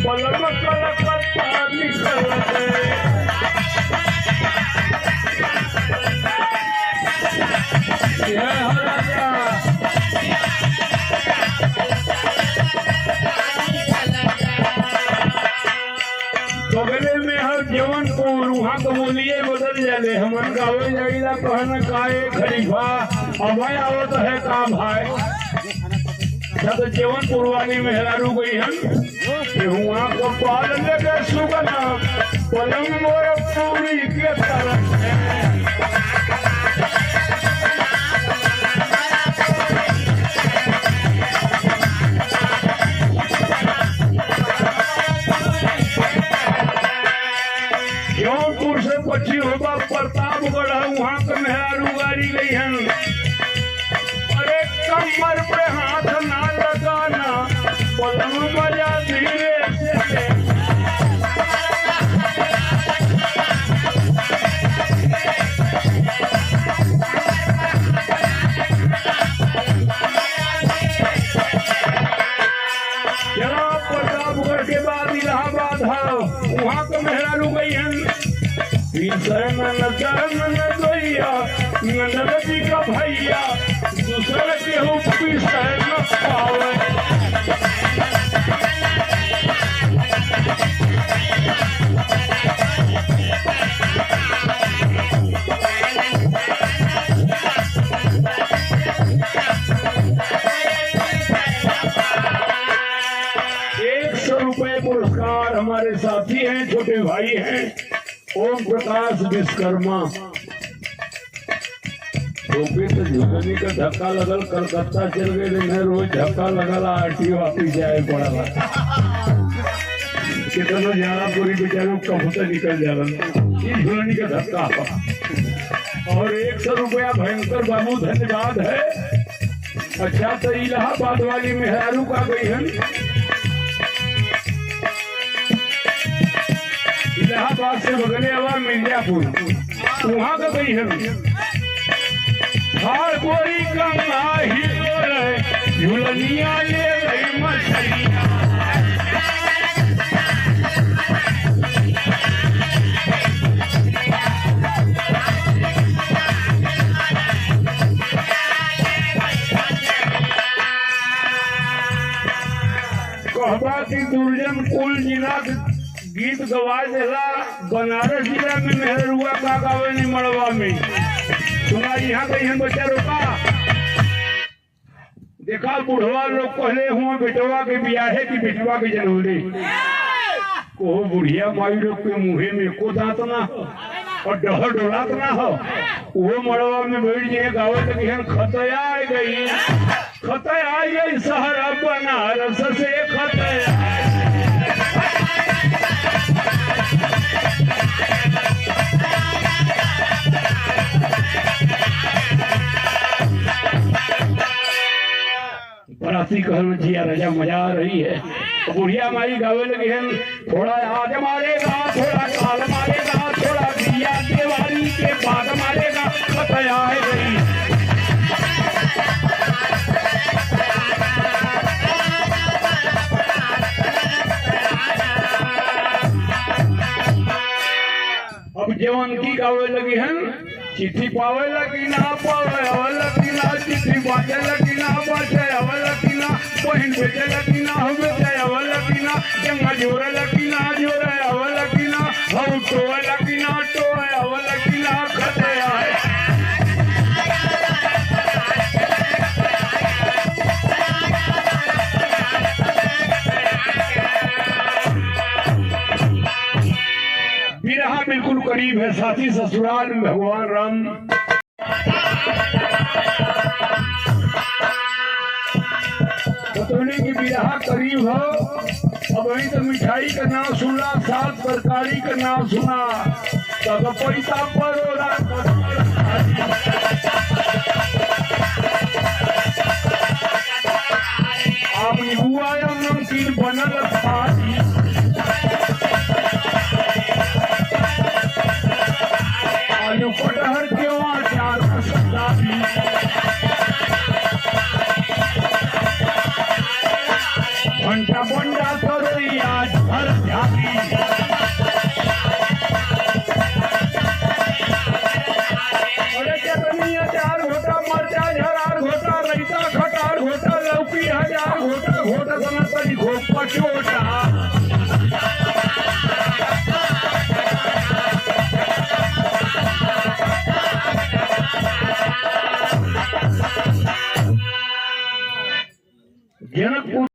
पलम कलकत्ता निकल गए। जय हो राजा। बगले में हर जवन को वहाँ को बोलिए बदल जाले हमन गावे जाइला कहना काए खलीफा अभय आवत है का भाई जब जवन पुरवानी में हेरारू गई हम कि हुआ को पाल लगे सुगना पलंग मोर पूरी के तरफ है। जौनपुर से पक्षी होगा प्रतापगढ़ वहाँ के मेहरारू गाड़ी गई है। अरे कमर पे हाथ ना लगाना पलंग बजा धीरे से। जरा प्रतापगढ़ के बाद इलाहाबाद है वहाँ के मेहरारू गई है। नंद जी का भैया दूसरे के हो न पावे। ₹100 पुरस्कार हमारे साथी हैं छोटे भाई हैं ओम प्रकाश विश्वकर्मा। टोपी तो झुकनी का धक्का लगल कलकत्ता चल गए रोज धक्का लगल आरटी वापिस जाए पड़ा कितना जाना पूरी बेचारों कब से निकल जाला झुकनी का धक्का। और ₹100 भयंकर बाबू धन्यवाद है। अच्छा तो इलाहाबाद वाली मेहरारू का गई है। इलाहाबाद से बगले आवा मिर्जापुर वहाँ का गई है। हार गोरी गंगा ही झुलनिया ले गई मछलिया। कहबा की दुर्जन कुल जिला गीत गवाए देला बनारस जिला में मेहरुआ का गावे नहीं मड़वा में सुना यहाँ गई है बच्चा का देखा बुढ़वा लोग पहले हुआ बेटवा के बियाहे की बेटवा के जनौले को बुढ़िया माई लोग के मुँहे में को दांत ना हो और डहर डोलात ना हो वो मड़वा में बैठ जाए गावे लगी है। खतया आई गई शहर बनारस से खतया। बराती कहल जिया राजा मजा आ रही है। बुढ़िया माई गावे लगी है थोड़ा आज मारेगा थोड़ा काल मारेगा थोड़ा दिया दिवाली के बाद मारेगा खतया है गई। अब जवान की गावे लगी है चिट्ठी पावे लगी ना पावे अवल लगी ना चिट्ठी बाजे लगी ना बाजे अवल लगी ना बहन बेटे लगी ना हम बेटे अवल लगी ना जंगा जोरे लगी ना जोरे अवल लगी ना हम टोए लगी ना टोए अवल लगी ना खते आए। बिरहा बिल्कुल करीब है साथी ससुराल में भगवान राम। बतौने की बिरहा करीब हो। अब वही तो मिठाई का नाम सुना सात तरकारी का नाम सुना तब पैसा परोरा अब हुआ नमकीन बनल थाली आलू कटहर के अचार सब्जी घंटा बंडा करोया आज भर ध्याती अरे चटनी अचार घोटा मरचा झरार घोटा रैता खटार घोटा लौकी हजार घोटा घोटा बना तरी घोपा चोटा जनकपुर